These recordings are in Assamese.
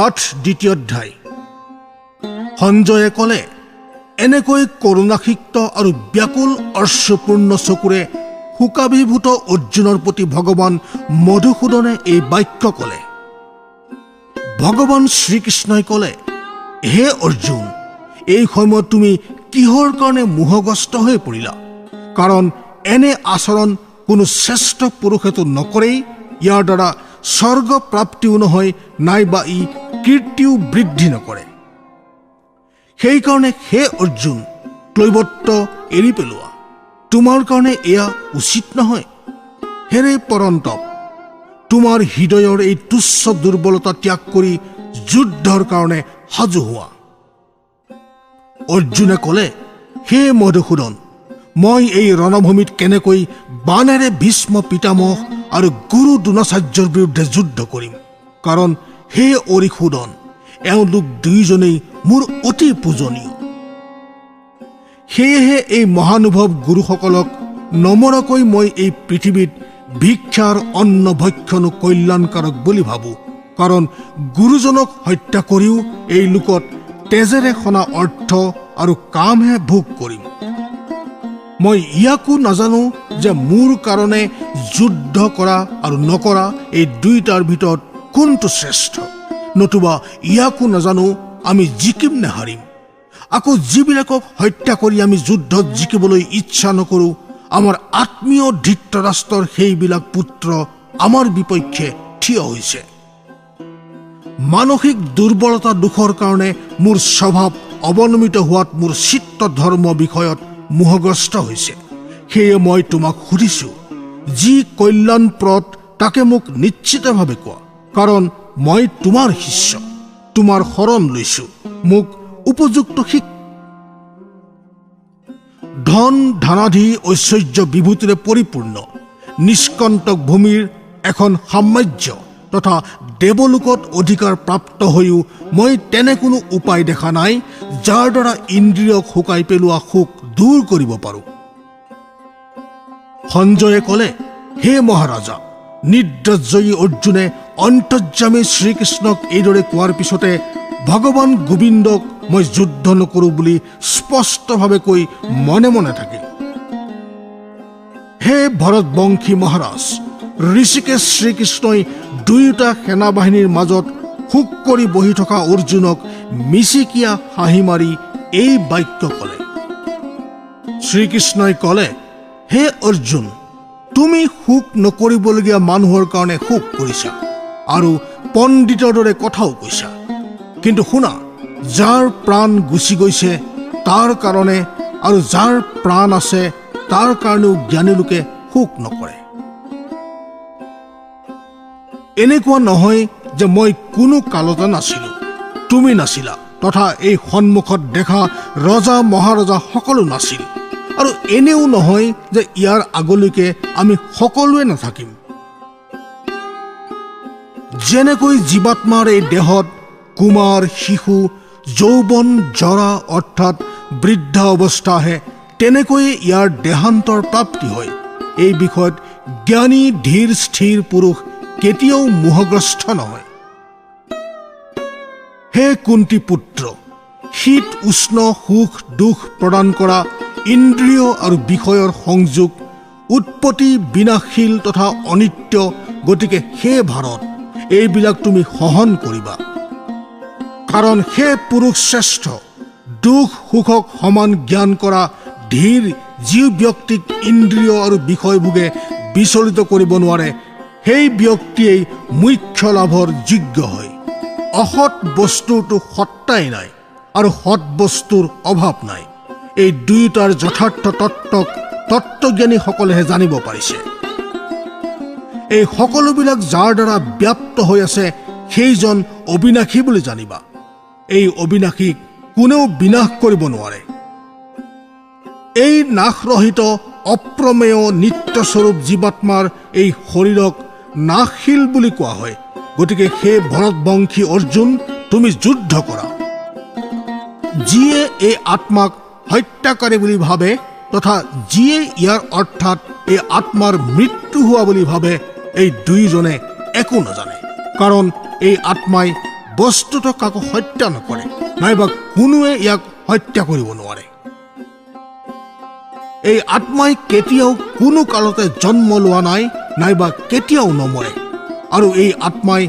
পাঠ 2 অধ্যায়। সঞ্জয়ে ক'লে, এনেকৈ কৰুণাসিক্ত আৰু ব্যাকুল অৰ্শপূৰ্ণ চকুৰে শোকাভিভূত অৰ্জুনৰ প্ৰতি ভগৱান মধুসূদনে এই বাক্য ক'লে। ভগৱান শ্ৰীকৃষ্ণই ক'লে, হে অৰ্জুন, এই সময়ত তুমি কিহৰ কাৰণে মোহগ্ৰস্ত হৈ পৰিলা? কাৰণ এনে আচৰণ কোনো শ্ৰেষ্ঠ পুৰুষেতো নকৰেই। ইয়াৰ দ্বাৰা স্বৰ্গ প্ৰাপ্তিও নহয়, নাইবা ই কীৰ্তিও বৃদ্ধি নকৰে। সেইকাৰণে হে অৰ্জুন, ক্লৈবত্ব এৰি পেলোৱা। তোমাৰ কাৰণে এয়া উচিত নহয়। হেৰে পৰন্তপ, তোমাৰ হৃদয়ৰ এই তুচ্ছ দুৰ্বলতা ত্যাগ কৰি যুদ্ধৰ কাৰণে সাজু হোৱা। অৰ্জুনে ক'লে, হে মধুসূদন, মই এই ৰণভূমিত কেনেকৈ বাণেৰে ভীষ্ম পিতামহ আৰু গুৰু দ্ৰোণাচাৰ্যৰ বিৰুদ্ধে যুদ্ধ কৰিম? কাৰণ হে অৰিসূদন, এওঁলোক দুয়োজনেই মোৰ অতি পূজনীয়। সেয়েহে এই মহানুভৱ গুৰুসকলক নমৰাকৈ মই এই পৃথিৱীত ভিক্ষাৰ অন্ন ভক্ষণো কল্যাণকাৰক বুলি ভাবোঁ। কাৰণ গুৰুজনক হত্যা কৰিও এই লোকত তেজেৰে সনা অৰ্থ আৰু কামহে ভোগ কৰিম। মই ইয়াকো নাজানো যে মোৰ কাৰণে যুদ্ধ কৰা আৰু নকৰা এই দুয়োটাৰ ভিতৰত কোনটো শ্ৰেষ্ঠ। নতুবা ইয়াকো নাজানো আমি জিকিম নে হাৰিম। আকৌ যিবিলাকক হত্যা কৰি আমি যুদ্ধত জিকিবলৈ ইচ্ছা নকৰোঁ, আমাৰ আত্মীয় ধৃতৰাষ্ট্ৰৰ সেইবিলাক পুত্ৰ আমাৰ বিপক্ষে থিয় হৈছে। মানসিক দুৰ্বলতা দুখৰ কাৰণে মোৰ স্বভাৱ অৱনমিত হোৱাত মোৰ চিত্ত ধৰ্ম বিষয়ত মোহগ্ৰস্ত হৈছে। সেয়ে মই তোমাক সুধিছোঁ, যি কল্যাণপ্ৰদ তাকে মোক নিশ্চিতভাৱে কোৱা। কাৰণ মই তোমাৰ শিষ্য, তোমাৰ শৰণ লৈছোঁ, মোক উপযুক্ত ধন ধনাধি ঐশ্বৰ্য বিভূতিৰে পৰিপূৰ্ণ নিষ্কণ্টক ভূমিৰ এখন সাম্ৰাজ্য তথা দেৱলোকত অধিকাৰ প্ৰাপ্ত হৈও মই তেনে কোনো উপায় দেখা নাই যাৰ দ্বাৰা ইন্দ্ৰিয়ক শুকাই পেলোৱা শোক দূৰ কৰিব পাৰোঁ। সঞ্জয়ে ক'লে, হে মহাৰাজা, নিদ্ৰাজয়ী অৰ্জুনে অন্তৰ্যামী শ্ৰীকৃষ্ণক এইদৰে কোৱাৰ পিছতে ভগৱান গোবিন্দক মই যুদ্ধ নকৰোঁ বুলি স্পষ্টভাৱে কৈ মনে মনে থাকিল। হে ভৰতবংশী মহাৰাজ, ঋষিকেশ শ্ৰীকৃষ্ণই দুয়োটা সেনাবাহিনীৰ মাজত শোক কৰি বহি থকা অৰ্জুনক মিচিকিয়া হাঁহি মাৰি এই বাক্য ক'লে। শ্ৰীকৃষ্ণই ক'লে, হে অৰ্জুন, তুমি শোক নকৰিবলগীয়া মানুহৰ কাৰণে শোক কৰিছা আৰু পণ্ডিতৰ দৰে কথাও কৈছা। কিন্তু শুনা, যাৰ প্ৰাণ গুচি গৈছে তাৰ কাৰণে আৰু যাৰ প্ৰাণ আছে তাৰ কাৰণেও জ্ঞানী লোকে শোক নকৰে। এনেকুৱা নহয় যে মই কোনো কালতে নাছিলোঁ, তুমি নাছিলা, তথা এই সন্মুখত দেখা ৰজা মহাৰজা সকলো নাছিল। আৰু এনেও নহয় যে ইয়াৰ আগলৈকে আমি সকলোৱে নাথাকিম। যেনেকৈ জীৱাত্মাৰ এই দেহত কুমাৰ, শিশু, যৌৱন, জৰা অৰ্থাৎ বৃদ্ধা অৱস্থা আহে, তেনেকৈয়ে ইয়াৰ দেহান্তৰ প্ৰাপ্তি হয়। এই বিষয়ত জ্ঞানী ধীৰ স্থিৰ পুৰুষ কেতিয়াও মোহগ্ৰস্ত নহয়। হে কুন্তি পুত্ৰ, শীত উষ্ণ সুখ দুখ প্ৰদান কৰা ইন্দ্ৰিয় আৰু বিষয়ৰ সংযোগ উৎপত্তি বিনাশীল তথা অনিত্য। গতিকে হে ভাৰত, এইবিলাক তুমি সহন কৰিবা। কাৰণ হে পুৰুষ শ্ৰেষ্ঠ, দুখ সুখক সমান জ্ঞান কৰা ধীৰ যি ব্যক্তিক ইন্দ্ৰিয় আৰু বিষয়ভোগে বিচলিত কৰিব নোৱাৰে, সেই ব্যক্তিয়েই মুখ্য লাভৰ যোগ্য হয়। অসৎ বস্তুৰতো সত্তাই নাই আৰু সৎ বস্তুৰ অভাৱ নাই। এই দুয়োটাৰ যথাৰ্থ তত্ত্বক তত্ত্বজ্ঞানীসকলেহে জানিব পাৰিছে। এই সকলোবিলাক যাৰ দ্বাৰা ব্যাপ্ত হৈ আছে সেইজন অবিনাশী বুলি জানিবা। এই অবিনাশীক কোনেও বিনাশ কৰিব নোৱাৰে। এই নাশৰহিত অপ্ৰমেয় নিত্যস্বৰূপ জীৱাত্মাৰ এই শৰীৰক নাশশীল বুলি কোৱা হয়। গতিকে সেই ভৰতবংশী অৰ্জুন, তুমি যুদ্ধ কৰা। যিয়ে এই আত্মাক হত্যাকাৰী বুলি ভাবে তথা যিয়ে ইয়াৰ অৰ্থাৎ এই আত্মাৰ মৃত্যু হোৱা বুলি ভাবে, এই দুয়োজনে একো নাজানে। কাৰণ এই আত্মাই বস্তুটো কাকো হত্যা নকৰে, নাইবা কোনোৱে ইয়াক হত্যা কৰিব নোৱাৰে। এই আত্মাই কেতিয়াও কোনো কালতে জন্ম লোৱা নাই, নাইবা কেতিয়াও নমৰে। আৰু এই আত্মাই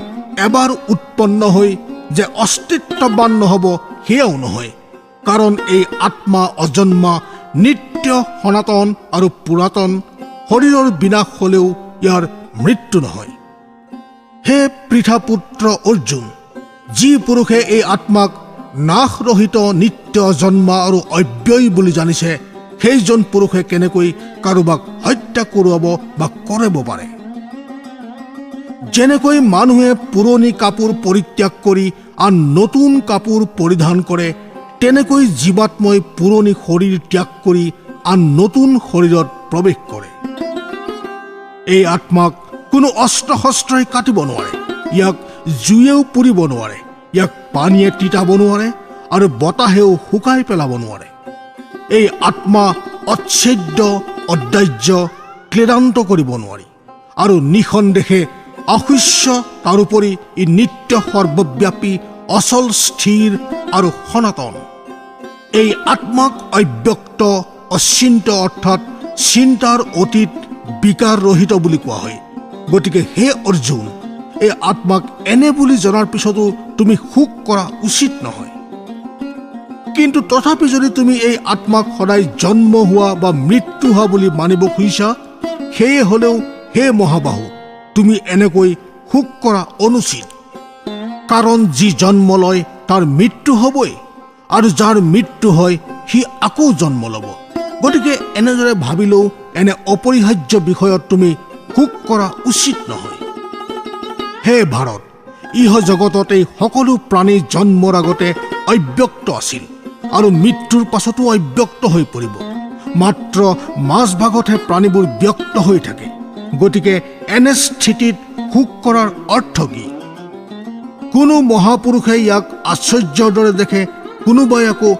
এবাৰ উৎপন্ন হৈ যে অস্তিত্ববান নহ'ব সেয়াও নহয়, কাৰণ এই আত্মা অজন্মা, নিত্য, সনাতন আৰু পুৰাতন। শৰীৰৰ বিনাশ হ'লেও ইয়াৰ মৃত্যু নহয়। হে পৃথাপুত্ৰ অৰ্জুন, যি পুৰুষে এই আত্মাক নাশৰহিত, নিত্য, অজন্মা আৰু অব্যয় বুলি জানিছে, সেইজন পুৰুষে কেনেকৈ কাৰোবাক হত্যা কৰোৱাব বা কৰিব পাৰে? যেনেকৈ মানুহে পুৰণি কাপোৰ পৰিত্যাগ কৰি আন নতুন কাপোৰ পৰিধান কৰে, তেনেকৈ জীৱাত্মই পুৰণি শৰীৰ ত্যাগ কৰি আন নতুন শৰীৰত প্ৰৱেশ কৰে। এই আত্মাক কোনো অস্ত্ৰ শস্ত্ৰই কাটিব নোৱাৰে, ইয়াক জুয়েও পুৰিব নোৱাৰে, ইয়াক পানীয়ে তিতাব নোৱাৰে আৰু বতাহেও শুকাই পেলাব নোৱাৰে। এই আত্মা অচ্ছেদ্য, অদাহ্য, ক্লেদান্ত কৰিব নোৱাৰি আৰু নিঃসন্দেহে অশুষ্য। তাৰোপৰি ই নিত্য, সৰ্বব্যাপী, অচল, স্থিৰ আৰু সনাতন। এই আত্মাক অব্যক্ত, অচিন্ত অৰ্থাৎ চিন্তাৰ অতীত, বিকাৰ ৰহিত বুলি কোৱা হয়। গতিকে হে অৰ্জুন, এই আত্মাক এনে বুলি জনাৰ পিছতো তুমি শোক কৰা উচিত নহয়। কিন্তু তথাপি যদি তুমি এই আত্মাক সদায় জন্ম হোৱা বা মৃত্যু হোৱা বুলি মানিব খুজিছা, সেয়ে হ'লেও হে মহাবাহু, তুমি এনেকৈ শোক কৰা অনুচিত। কাৰণ যি জন্ম লয় তাৰ মৃত্যু হ'বই, আৰু যাৰ মৃত্যু হয় সি আকৌ জন্ম ল'ব। গতিকে এনেদৰে ভাবিলেও এনে অপৰিহাৰ্য বিষয়ত তুমি শোক কৰা উচিত নহয়। হে ভাৰত, ইহ জগতত এই সকলো প্ৰাণী জন্মৰ আগতে অব্যক্ত আছিল আৰু মৃত্যুৰ পাছতো অব্যক্ত হৈ পৰিব। মাত্ৰ মাজভাগতহে প্ৰাণীবোৰ ব্যক্ত হৈ থাকে। গতিকে এনে স্থিতিত শোক কৰাৰ অৰ্থ কি? কোনো মহাপুৰুষে ইয়াক আশ্চৰ্যৰ দৰে দেখে, কোনোবাই আকৌ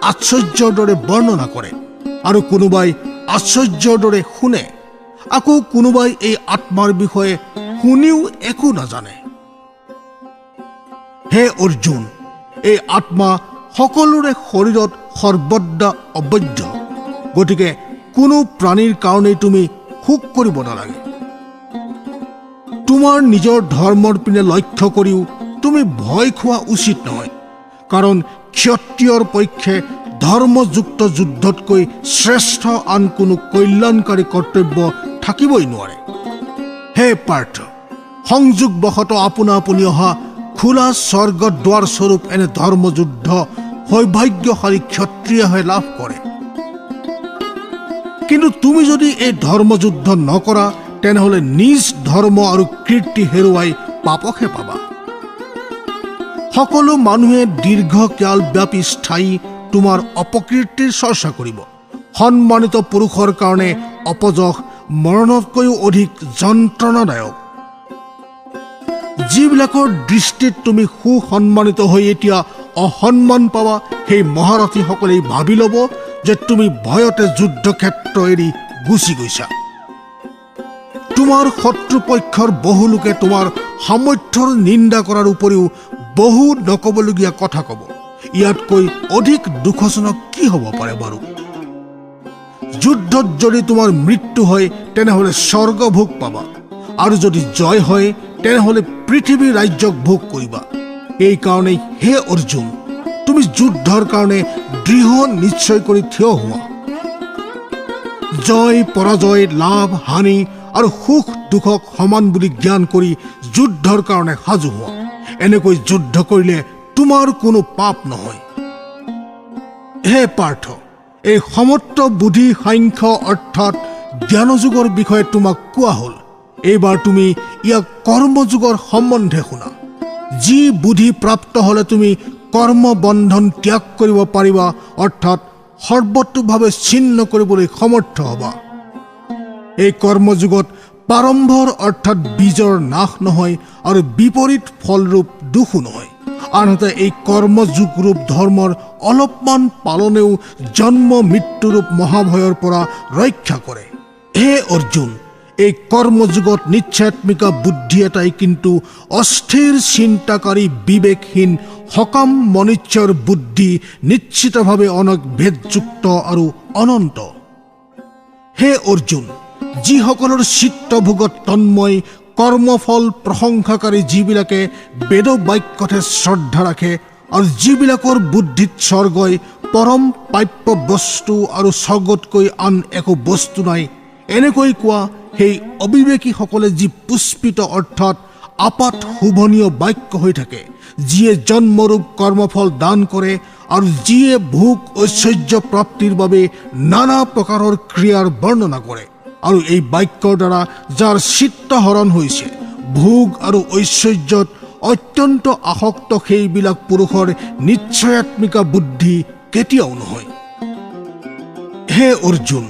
আশ্চৰ্যৰ দৰে বৰ্ণনা কৰে, আৰু কোনোবাই আশ্চৰ্যৰ দৰে শুনে, আকৌ কোনোবাই এই আত্মাৰ বিষয়ে শুনিও একো নাজানে। হে অৰ্জুন, এই আত্মা সকলোৰে শৰীৰত সৰ্বদা অবৈধ। গতিকে কোনো প্ৰাণীৰ কাৰণেই তুমি শোক কৰিব নালাগে। তোমাৰ নিজৰ ধৰ্মৰ পিনে লক্ষ্য কৰিও তুমি ভয় খোৱা উচিত নহয়, কাৰণ ক্ষত্ৰিয়ৰ পক্ষে ধৰ্মযুক্ত যুদ্ধতকৈ শ্ৰেষ্ঠ আন কোনো কল্যাণকাৰী কৰ্তব্য থাকিবই নোৱাৰে। হে পাৰ্থ, সংযোগবশতঃ আপোনা আপুনি অহা খোলা স্বৰ্গদ্বাৰ স্বৰূপ এনে ধৰ্মযুদ্ধ সৌভাগ্যশালী ক্ষত্ৰিয়হে লাভ কৰে। কিন্তু তুমি যদি এই ধৰ্মযুদ্ধ নকৰা, তেনেহ'লে নিজ ধৰ্ম আৰু কীৰ্তি হেৰুৱাই পাপকহে পাবা। সকলো মানুহে দীৰ্ঘকালব্যাপী স্থায়ী তোমাৰ অপকীৰ্তিৰ চৰ্চা কৰিব। সন্মানিত পুৰুষৰ কাৰণে অপযশ মৰণতকৈও অধিক যন্ত্ৰণাদায়ক। যিবিলাকৰ দৃষ্টিত তুমি সুসন্মানিত হৈ এতিয়া অসন্মান পাবা, সেই মহাৰথীসকলেই ভাবি ল'ব যে তুমি ভয়তে যুদ্ধক্ষেত্ৰ এৰি গুচি গৈছা। তোমাৰ শত্ৰুপক্ষৰ বহু লোকে তোমাৰ সামৰ্থ্যৰ নিন্দা কৰাৰ উপৰিও বহু নকবলগীয়া কথা ক'ব। ইয়াতকৈ অধিক দুখজনক কি হ'ব পাৰে বাৰু? যুদ্ধত যদি তোমাৰ মৃত্যু হয়, তেনেহ'লে স্বৰ্গ ভোগ পাবা, আৰু যদি জয় হয়, তেনেহ'লে পৃথিৱী ৰাজ্যক ভোগ কৰিবা। এই কাৰণেই হে অৰ্জুন, তুমি যুদ্ধৰ কাৰণে দৃঢ় নিশ্চয় কৰি থিয় হোৱা। জয়, পৰাজয়, লাভ, হানি আৰু সুখ দুখক সমান বুলি জ্ঞান কৰি যুদ্ধৰ কাৰণে সাজু হোৱা। এনেকৈ যুদ্ধ কৰিলে তোমাৰ কোনো পাপ নহয়। হে পাৰ্থ, এই সমত্ব বুদ্ধি সাংখ্য অৰ্থাৎ জ্ঞানযুগৰ বিষয়ে তোমাক কোৱা হ'ল। এইবাৰ তুমি ইয়াক কৰ্মযুগৰ সম্বন্ধে শুনা। যি বুদ্ধি প্ৰাপ্ত হ'লে তুমি কৰ্মবন্ধন ত্যাগ কৰিব পাৰিবা, অৰ্থাৎ সৰ্বতোভাৱে ছিন্ন কৰিবলৈ সমৰ্থ হ'বা। এই কৰ্মযুগত প্ৰাৰম্ভৰ অৰ্থাৎ বীজৰ নাশ নহয় আৰু বিপৰীত ফলৰূপ দুখো নহয়। আনহাতে এই কৰ্মযুগৰূপ ধৰ্মৰ অলপমান পালনেও জন্ম মৃত্যুৰূপ মহাভয়ৰ পৰা ৰক্ষা কৰে। হে অৰ্জুন, এই কৰ্মযুগত নিশ্চয়াত্মিকা বুদ্ধি এটাই কিন্তু অস্থিৰ চিন্তাকাৰী বিবেকহীন সকাম মনুষ্যৰ বুদ্ধি নিশ্চিতভাৱে অনেক ভেদযুক্ত আৰু অনন্ত। হে অৰ্জুন, যিসকলৰ চিত্তভোগত তন্ময় কৰ্মফল প্ৰশংসাকাৰী, যিবিলাকে বেদ বাক্যতে শ্ৰদ্ধা ৰাখে আৰু যিবিলাকৰ বুদ্ধিত স্বৰ্গই পৰম প্ৰাপ্য বস্তু আৰু স্বৰ্গতকৈ আন একো বস্তু নাই, এনেকৈ কোৱা সেই অবিবেকীসকলে যি পুষ্পিত অৰ্থাৎ আপাত শোভনীয় বাক্য হৈ থাকে, যিয়ে জন্মৰূপ কৰ্মফল দান কৰে আৰু যিয়ে ভোগ ঐশ্বৰ্য প্ৰাপ্তিৰ বাবে নানা প্ৰকাৰৰ ক্ৰিয়াৰ বৰ্ণনা কৰে, আৰু এই বাক্যৰ দ্বাৰা যাৰ চিত্তহৰণ হৈছে, ভোগ আৰু ঐশ্বৰ্যত অত্যন্ত আসক্ত, সেইবিলাক পুৰুষৰ নিশ্চয়াত্মিকা বুদ্ধি কেতিয়াও নহয়। হে অৰ্জুন,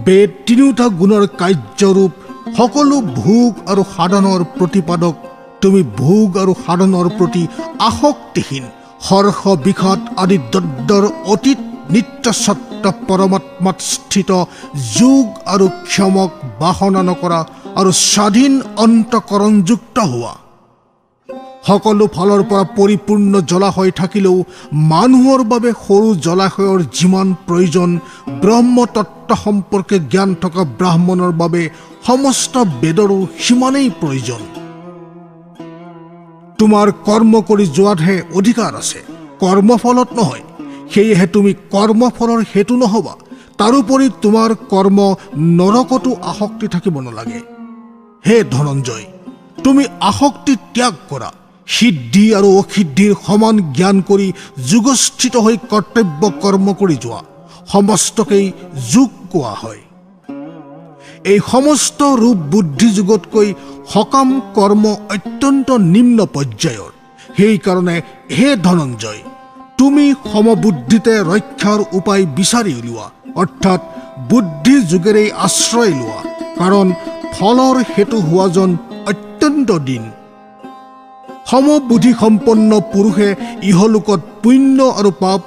বেদ তিনিওটা গুণৰ কাৰ্যৰূপ, সকলো ভোগ আৰু সাধনৰ প্ৰতিপাদক। তুমি ভোগ আৰু সাধনৰ প্ৰতি আসক্তিহীন, হৰ্ষ বিষাদ আদি দ্বন্দ্বৰ অতীত নিত্যসত্ত্ব পৰমাত্মাত স্থিত যোগ আৰু ক্ষমক বাসনা নকৰা আৰু স্বাধীন অন্তঃকৰণযুক্ত হোৱা। সকলো ফালৰ পৰা পৰিপূৰ্ণ জলাশয় থাকিলেও মানুহৰ বাবে সৰু জলাশয়ৰ যিমান প্ৰয়োজন, ব্ৰহ্মতত্ত্ব সম্পৰ্কে জ্ঞান থকা ব্ৰাহ্মণৰ বাবে সমস্ত বেদৰো সিমানেই প্ৰয়োজন। তোমাৰ কৰ্ম কৰি যোৱাতহে অধিকাৰ আছে, কৰ্মফলত নহয়। সেয়েহে তুমি কৰ্মফলৰ হেতু নহবা। তাৰোপৰি তোমাৰ কৰ্ম নৰকতো আসক্তি থাকিব নালাগে। হে ধনঞ্জয়, তুমি আসক্তি ত্যাগ কৰা। সিদ্ধি আৰু অসিদ্ধিৰ সমান জ্ঞান কৰি যুগস্থিত হৈ কৰ্তব্য কৰ্ম কৰি যোৱা, সমস্তকেই যোগ কোৱা হয়। এই সমস্ত ৰূপ বুদ্ধি যুগতকৈ সকাম কৰ্ম অত্যন্ত নিম্ন পৰ্যায়ৰ। সেইকাৰণে হে ধনঞ্জয়, তুমি সমবুদ্ধিতে ৰক্ষাৰ উপায় বিচাৰি উলিওৱা, অৰ্থাৎ বুদ্ধি যুগেৰে আশ্ৰয় লোৱা, কাৰণ ফলৰ হেতু হোৱা যেন অত্যন্ত দিন। সমবুদ্ধি সম্পন্ন পুৰুষে ইহলোকত পুণ্য আৰু পাপ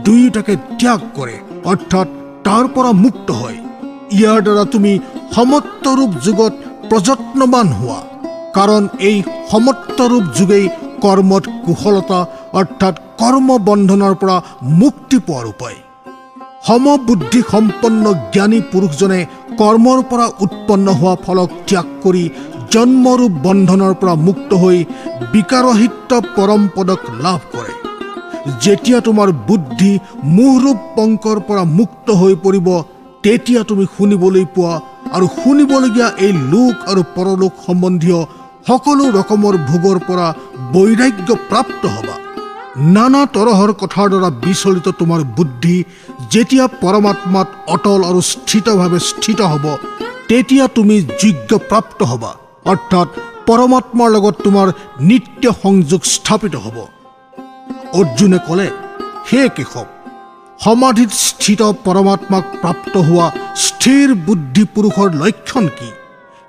দুয়োটাকে ত্যাগ কৰে, অৰ্থাৎ তাৰ পৰা মুক্ত হয়। ইয়াৰ দ্বাৰা তুমি সমত্বৰূপ যুগত প্ৰযত্নবান হোৱা, কাৰণ এই সমত্বৰূপ যুগেই কৰ্মত কুশলতা অৰ্থাৎ কৰ্মবন্ধনৰ পৰা মুক্তি পোৱাৰ উপায়। সমবুদ্ধি সম্পন্ন জ্ঞানী পুৰুষজনে কৰ্মৰ পৰা উৎপন্ন হোৱা ফলক ত্যাগ কৰি জন্মৰূপ বন্ধনৰ পৰা মুক্ত হৈ বিকাৰহিত পৰম পদক লাভ কৰে। যেতিয়া তোমাৰ বুদ্ধি মোহৰূপ পংকৰ পৰা মুক্ত হৈ পৰিব, তেতিয়া তুমি শুনিবলৈ পোৱা আৰু শুনিবলগীয়া এই লোক আৰু পৰলোক সম্বন্ধীয় সকলো ৰকমৰ ভোগৰ পৰা বৈৰাগ্য প্ৰাপ্ত হবা। নানা তৰহৰ কথাৰ দ্বাৰা বিচলিত তোমাৰ বুদ্ধি যেতিয়া পৰমাত্মাত অটল আৰু স্থিতভাৱে স্থিত হ'ব, তেতিয়া তুমি যোগ্য প্ৰাপ্ত হবা, অৰ্থাৎ পৰমাত্মাৰ লগত তোমাৰ নিত্য সংযোগ স্থাপিত হ'ব। অৰ্জুনে ক'লে, হে কেশৱ, সমাধিত স্থিত পৰমাত্মাক প্ৰাপ্ত হোৱা স্থিৰ বুদ্ধি পুৰুষৰ লক্ষণ কি?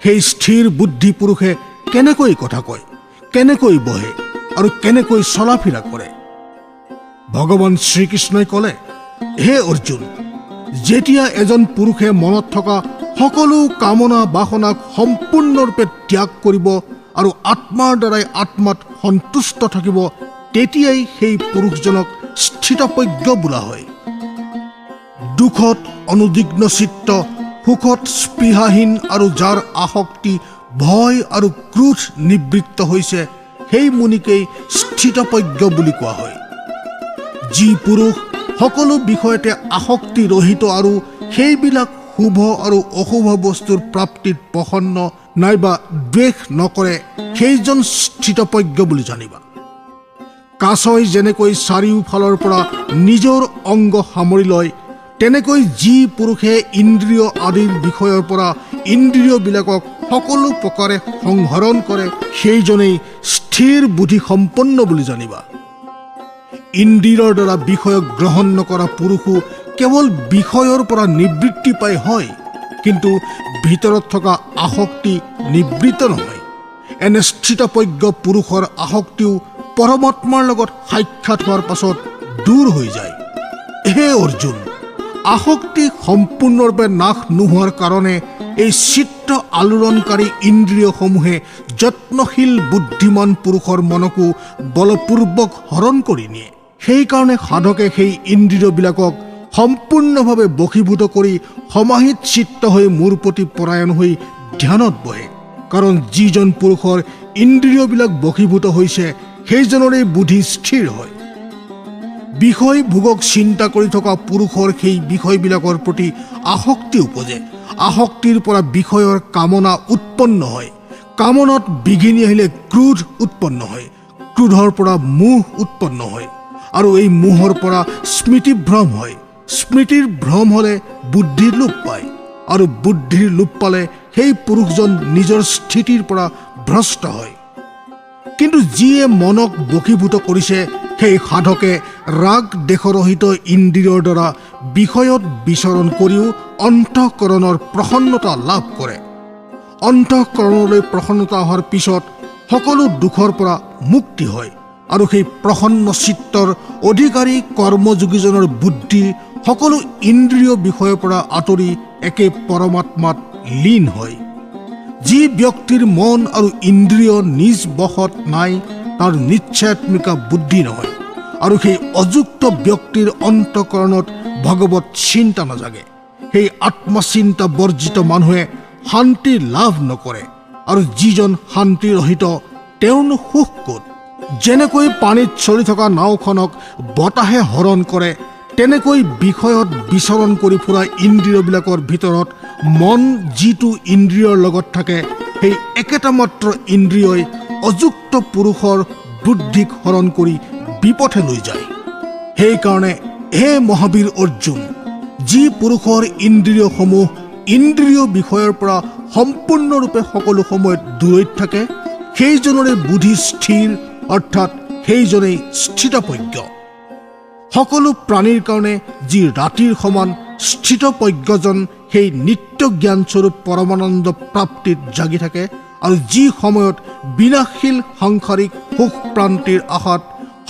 সেই স্থিৰ বুদ্ধি পুৰুষে কেনেকৈ কথা কয়, কেনেকৈ বহে আৰু কেনেকৈ চলাফিৰা কৰে? ভগৱান শ্ৰীকৃষ্ণই ক'লে, হে অৰ্জুন, যেতিয়া এজন পুৰুষে মনত থকা সকলো কামনা বাসনাক সম্পূৰ্ণৰূপে ত্যাগ কৰিব আৰু আত্মাৰ দ্বাৰাই আত্মাত সন্তুষ্ট থাকিব, তেতিয়াই সেই পুৰুষজনক স্থিতপ্ৰজ্ঞ বোলা হয়। দুখত অনুদ্বিগ্ন চিত্ত, সুখত স্পৃহাহীন আৰু যাৰ আসক্তি ভয় আৰু ক্ৰোধ নিবৃত্ত হৈছে, সেই মুনিকেই স্থিতপ্ৰজ্ঞ বুলি কোৱা হয়। যি পুৰুষ সকলো বিষয়তে আসক্তি ৰহিত আৰু সেইবিলাক শুভ আৰু অশুভ বস্তুৰ প্ৰাপ্তিত প্ৰসন্ন নাইবা দ্বেষ নকৰে, সেইজন স্থিতপ্ৰজ্ঞ বুলি জানিবা। কাছই যেনেকৈ চাৰিওফালৰ পৰা নিজৰ অংগ সামৰি লয়, তেনেকৈ যি পুৰুষে ইন্দ্ৰিয় আদিৰ বিষয়ৰ পৰা ইন্দ্ৰিয়বিলাকক সকলো প্ৰকাৰে সংহৰণ কৰে, সেইজনেই স্থিৰ বুদ্ধি সম্পন্ন বুলি জানিবা। ইন্দ্ৰিয়ৰ দ্বাৰা বিষয়ক গ্ৰহণ নকৰা পুৰুষো কেৱল বিষয়ৰ পৰা নিবৃত্তি পাই হয়, কিন্তু ভিতৰত থকা আসক্তি নিবৃত্ত নহয়। এনে স্থিতপ্ৰজ্ঞ পুৰুষৰ আসক্তিও পৰমাত্মাৰ লগত সাক্ষাৎ হোৱাৰ পাছত দূৰ হৈ যায়। হে অৰ্জুন, আসক্তি সম্পূৰ্ণৰূপে নাশ নোহোৱাৰ কাৰণে এই চিত্ত আলোড়নকাৰী ইন্দ্ৰিয়সমূহে যত্নশীল বুদ্ধিমান পুৰুষৰ মনকো বলপূৰ্বক হৰণ কৰি নিয়ে। সেইকাৰণে সাধকে সেই ইন্দ্ৰিয়বিলাকক সম্পূৰ্ণভাৱে বশীভূত কৰি সমাহিত চিত্ত হৈ মোৰ প্ৰতি পৰায়ণ হৈ ধ্যানত বহে। কাৰণ যিজন পুৰুষৰ ইন্দ্ৰিয়বিলাক বশীভূত হৈছে সেইজনৰে বুদ্ধি স্থিৰ হয়। বিষয় ভোগক চিন্তা কৰি থকা পুৰুষৰ সেই বিষয়বিলাকৰ প্ৰতি আসক্তি উপজে। আসক্তিৰ পৰা বিষয়ৰ কামনা উৎপন্ন হয়। কামনাত বিঘিনি আহিলে ক্ৰোধ উৎপন্ন হয়। ক্ৰোধৰ পৰা মোহ উৎপন্ন হয় আৰু এই মোহৰ পৰা স্মৃতিভ্ৰম হয়। স্মৃতিৰ ভ্ৰম হ'লে বুদ্ধিৰ লোপ পায় আৰু বুদ্ধিৰ লোপ পালে সেই পুৰুষজন নিজৰ স্থিতিৰ পৰা ভ্ৰষ্ট হয়। কিন্তু যিয়ে মনক বশীভূত কৰিছে সেই সাধকে ৰাগ দেশৰহিত ইন্দ্ৰিয়ৰ দ্বাৰা বিষয়ত বিচৰণ কৰিও অন্তঃকৰণৰ প্ৰসন্নতা লাভ কৰে। অন্তঃকৰণলৈ প্ৰসন্নতা অহাৰ পিছত সকলো দুখৰ পৰা মুক্তি হয় আৰু সেই প্ৰসন্ন চিত্তৰ অধিকাৰী কৰ্মযোগীজনৰ বুদ্ধি সকলো ইন্দ্ৰিয় বিষয়ৰ পৰা আঁতৰি একে পৰমাত্মাত লীন হয়। যি ব্যক্তিৰ মন আৰু ইন্দ্ৰিয় নিজ বশত নাই তাৰ নিশ্চয়াত্মিকা বুদ্ধি নহয় আৰু সেই অযুক্ত ব্যক্তিৰ অন্তঃকৰণত ভগৱত চিন্তা নাজাগে। সেই আত্মচিন্তা বৰ্জিত মানুহে শান্তি লাভ নকৰে আৰু যিজন শান্তি ৰহিত তেওঁনো সুখ ক'ত? যেনেকৈ পানীত চলি থকা নাওখনক বতাহে হৰণ কৰে তেনেকৈ বিষয়ত বিচৰণ কৰি ফুৰা ইন্দ্ৰিয়বিলাকৰ ভিতৰত মন যিটো ইন্দ্ৰিয়ৰ লগত থাকে সেই একেটা মাত্ৰ ইন্দ্ৰিয়ই অযুক্ত পুৰুষৰ বুদ্ধিক হৰণ কৰি বিপথে লৈ যায়। সেইকাৰণে হে মহাবীৰ অৰ্জুন, যি পুৰুষৰ ইন্দ্ৰিয়সমূহ ইন্দ্ৰিয় বিষয়ৰ পৰা সম্পূৰ্ণৰূপে সকলো সময়ত দূৰৈত থাকে সেইজনৰে বুদ্ধি স্থিৰ, অৰ্থাৎ সেইজনেই স্থিতপ্ৰজ্ঞ। সকলো প্ৰাণীৰ কাৰণে যি ৰাতিৰ সমান স্থিতপ্ৰজ্ঞজন সেই নিত্য জ্ঞানস্বৰূপ পৰমানন্দ প্ৰাপ্তিত জাগি থাকে আৰু যি সময়ত বিনাশীল সাংসাৰিক সুখ প্ৰান্তিৰ আশাত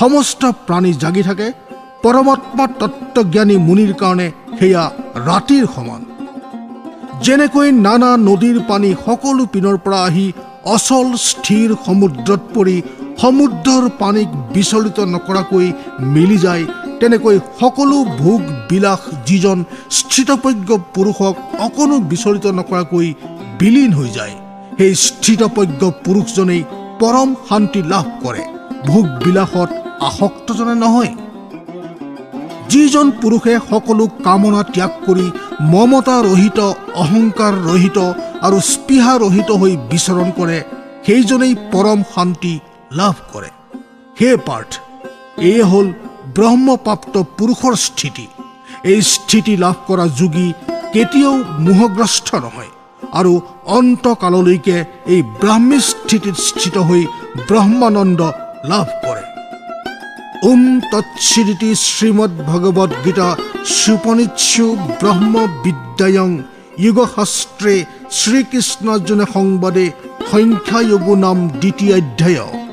সমস্ত প্ৰাণী জাগি থাকে পৰমাত্মা তত্ত্বজ্ঞানী মুনিৰ কাৰণে সেয়া ৰাতিৰ সমান। যেনেকৈ নানা নদীৰ পানী সকলো পিনৰ পৰা আহি অচল স্থিৰ সমুদ্ৰত পৰি সমুদ্ৰৰ পানীক বিচলিত নকৰাকৈ মিলি যায় তেনেকৈ সকলো ভোগ বিলাস যিজন স্থিতপ্ৰজ্ঞ পুৰুষক অকণো বিচলিত নকৰাকৈ বিলীন হৈ যায় সেই স্থিতপ্ৰজ্ঞ পুৰুষজনেই পৰম শান্তি লাভ কৰে, ভোগ বিলাসত আসক্তজনে নহয়। যিজন পুৰুষে সকলো কামনা ত্যাগ কৰি মমতা ৰহিত, অহংকাৰ ৰহিত আৰু স্পৃহা ৰহিত হৈ বিচৰণ কৰে সেইজনেই পৰম শান্তি লাভ কৰে। হে পাৰ্থ, এই হ'ল ব্ৰহ্মপ্ৰাপ্ত পুৰুষৰ স্থিতি। এই স্থিতি লাভ কৰা যোগী কেতিয়াও মোহগ্ৰস্ত নহয় আৰু অন্তকাললৈকে এই ব্ৰাহ্মী স্থিতিত স্থিত হৈ ব্ৰহ্মানন্দ লাভ কৰে। ওম তৎসিদিতি শ্ৰীমদ্ ভগৱদ গীতা সুপনিচ্ছু ব্ৰহ্ম বিদ্যায়ং যোগশাস্ত্ৰে শ্ৰীকৃষ্ণাৰ্জুন সংবাদে সংখ্যায়োগো নাম দ্বিতীয় অধ্যায়।